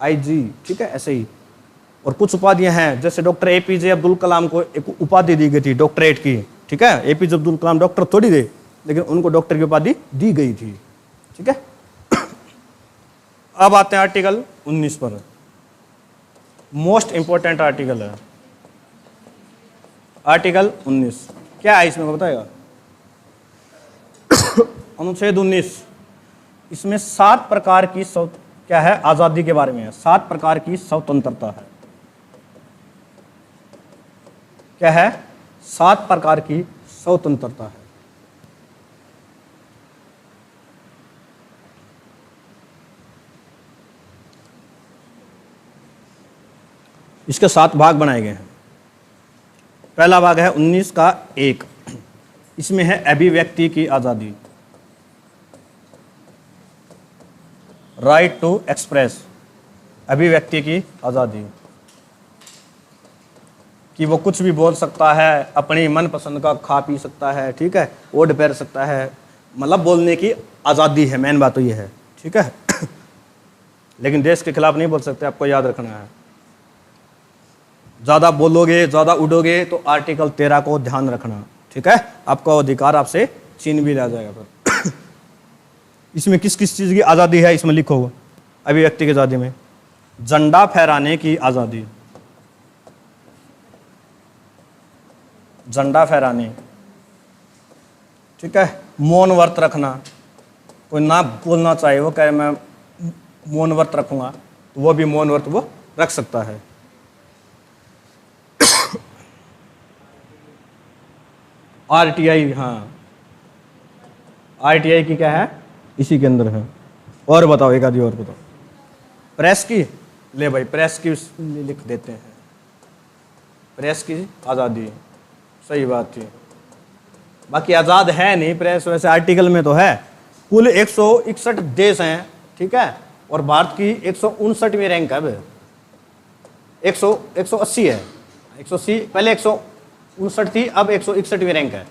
IG, ठीक है, ऐसे ही। और कुछ उपाधियां हैं, जैसे डॉक्टर APJ अब्दुल कलाम को एक उपाधि दी गई थी डॉक्टरेट की, ठीक है। APJ अब्दुल कलाम डॉक्टर थोड़ी थे, लेकिन उनको डॉक्टर की उपाधि दी गई थी, ठीक है। अब आते हैं आर्टिकल 19 पर, मोस्ट इंपॉर्टेंट आर्टिकल है आर्टिकल 19। क्या है इसमें बताएगा? अनुच्छेद 19, इसमें 7 प्रकार की क्या है, आजादी के बारे में है। 7 प्रकार की स्वतंत्रता है। क्या है? 7 प्रकार की स्वतंत्रता है। इसके 7 भाग बनाए गए हैं। पहला भाग है 19 का 1, इसमें है अभिव्यक्ति की आजादी, राइट टू एक्सप्रेस, अभिव्यक्ति की आजादी, कि वो कुछ भी बोल सकता है, अपनी मनपसंद का खा पी सकता है, ठीक है, ओढ़ पहन सकता है, मतलब बोलने की आजादी है, मेन बात तो ये है, ठीक है। लेकिन देश के खिलाफ नहीं बोल सकते, आपको याद रखना है। ज़्यादा बोलोगे, ज़्यादा उड़ोगे तो आर्टिकल 13 को ध्यान रखना, ठीक है, आपका अधिकार आपसे छीन भी लिया जाएगा। फिर इसमें किस किस चीज़ की आज़ादी है, इसमें लिखो अभिव्यक्ति की आज़ादी में, झंडा फहराने की आज़ादी, झंडा फहराने, ठीक है, मौन व्रत रखना, कोई ना बोलना चाहे, वो कहे मैं मौन व्रत रखूंगा, तो वो भी मौन व्रत वो रख सकता है। RTI, हाँ, RTI की क्या है, इसी के अंदर है। और बताओ, एक आधी और बताओ। प्रेस की, ले भाई प्रेस की लिख देते हैं, प्रेस की आज़ादी, सही बात थी। बाकी आज़ाद है नहीं प्रेस, वैसे आर्टिकल में तो है। कुल 161 देश हैं, ठीक है, और भारत की 159वीं रैंक है। अब 180 है, 180, पहले 159 थी, अब 161वीं रैंक है,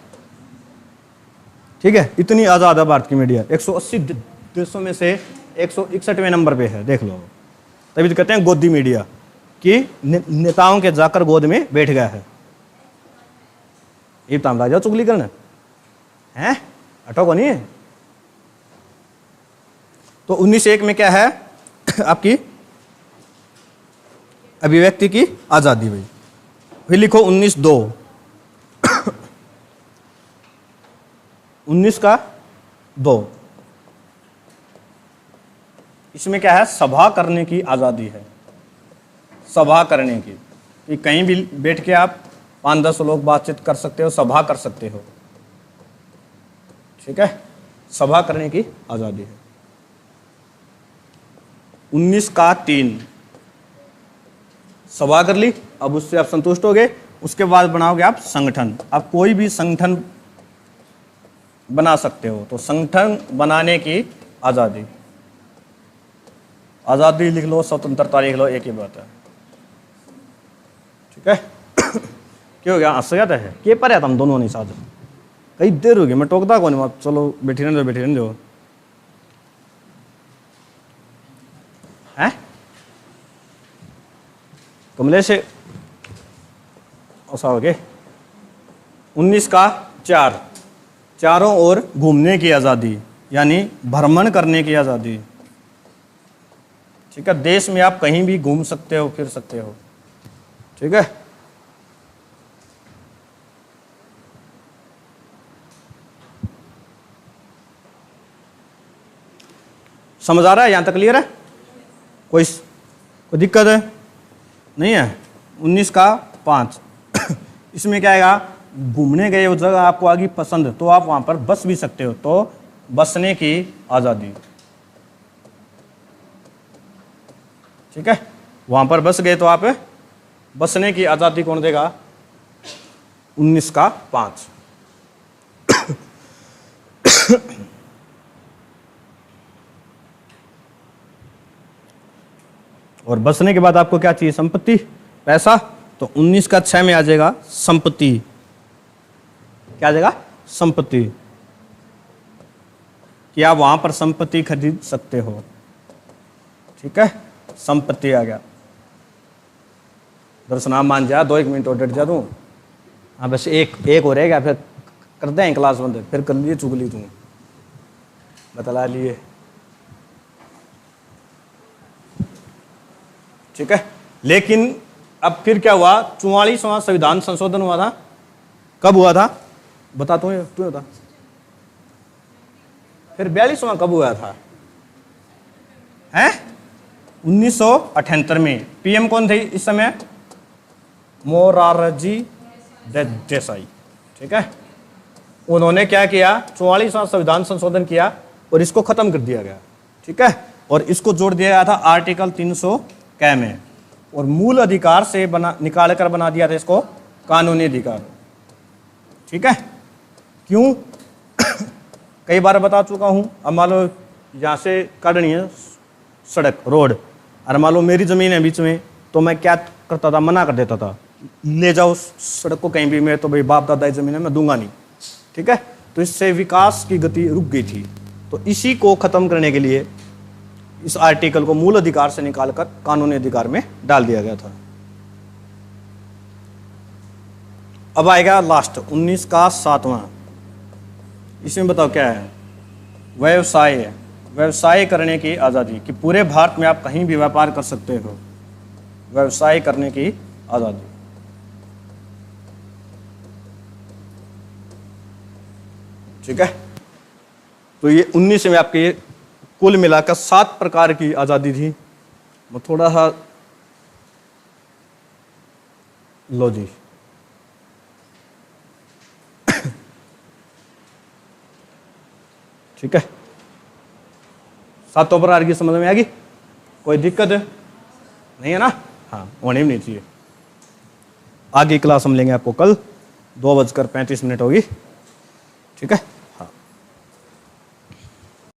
ठीक है। इतनी आज़ाद है भारत की मीडिया, 180 देशों में से 161वें नंबर पे है, देख लो। तभी तो कहते हैं गोदी मीडिया, कि नेताओं के जाकर गोद में बैठ गया है। ये ताम राजा चुगली करना है, हटो को नहीं है। तो 19(1) में क्या है आपकी अभिव्यक्ति की आजादी भाई। फिर लिखो 19(2), 19 का 2, इसमें क्या है, सभा करने की आजादी है, सभा करने की, कि कहीं भी बैठ के आप 5-10 लोग बातचीत कर सकते हो, सभा कर सकते हो, ठीक है, सभा करने की आजादी है। 19 का 3, सभा कर ली, अब उससे आप संतुष्ट हो गए, उसके बाद बनाओगे आप संगठन। आप कोई भी संगठन बना सकते हो, तो संगठन बनाने की आजादी, आजादी लिख लो, स्वतंत्रता लिख लो, एक ही बात है, ठीक है। क्यों हो गया, हंस जाता है, के पर है तुम दोनों नहीं साथ, कई देर हो गई, मैं टोकता कौन, आप चलो बैठी रहने दो, बैठी रहने दो, हैं कमले से ऐसा हो गए। 19 का 4, चारों ओर घूमने की आज़ादी, यानी भ्रमण करने की आज़ादी, ठीक है, देश में आप कहीं भी घूम सकते हो, फिर सकते हो, ठीक है। समझ आ रहा है? यहाँ तक क्लियर है? कोई दिक्कत है? नहीं है? 19 का 5 इसमें क्या आएगा? घूमने गए उस जगह आपको आगे पसंद, तो आप वहां पर बस भी सकते हो, तो बसने की आज़ादी। ठीक है, वहां पर बस गए तो आप बसने की आज़ादी कौन देगा? 19 का 5। और बसने के बाद आपको क्या चाहिए? संपत्ति, पैसा। तो 19 का 6 में आ जाएगा संपत्ति। क्या आ जाएगा? संपत्ति। कि आप वहां पर संपत्ति खरीद सकते हो। ठीक है, संपत्ति आ गया। दर्शनाम मान जा, 2-1 मिनट और डट जा तू। हाँ बस एक हो रहेगा, फिर करते हैं क्लास बंद, फिर कर लिए चुगली तू, बतला लिए। ठीक है, लेकिन अब फिर क्या हुआ? 44वां संविधान संशोधन हुआ था। कब हुआ था? बता तू बता। फिर 42वां कब हुआ था? हैं? 1978 में। पीएम कौन थे इस समय? मोरारजी देसाई। ठीक है, उन्होंने क्या किया? 44वां संविधान संशोधन किया और इसको खत्म कर दिया गया। ठीक है, और इसको जोड़ दिया गया था आर्टिकल 300 कै में, और मूल अधिकार से निकाल कर बना दिया था इसको कानूनी अधिकार। ठीक है, क्यों? कई बार बता चुका हूं। अब मान लो यहाँ से काटनी है सड़क, रोड, और मान लो मेरी जमीन है बीच में, तो मैं क्या करता था? मना कर देता था, ले जाओ सड़क को कहीं भी, मैं तो भाई बाप दादा की जमीन है, मैं दूंगा नहीं। ठीक है, तो इससे विकास की गति रुक गई थी। तो इसी को खत्म करने के लिए इस आर्टिकल को मूल अधिकार से निकालकर कानूनी अधिकार में डाल दिया गया था। अब आएगा लास्ट 19 का 7वां। इसमें बताओ क्या है? व्यवसाय है। व्यवसाय करने की आज़ादी, कि पूरे भारत में आप कहीं भी व्यापार कर सकते हो। व्यवसाय करने की आज़ादी। ठीक है, तो ये 19 में आपके कुल मिलाकर 7 प्रकार की आज़ादी थी। मैं थोड़ा सा लो जी। ठीक है, 7 प्रकार की समझ में आ गई? कोई दिक्कत है? नहीं है ना? हाँ, होनी भी नहीं चाहिए। आगे क्लास हम लेंगे आपको कल 2:35 होगी। ठीक है।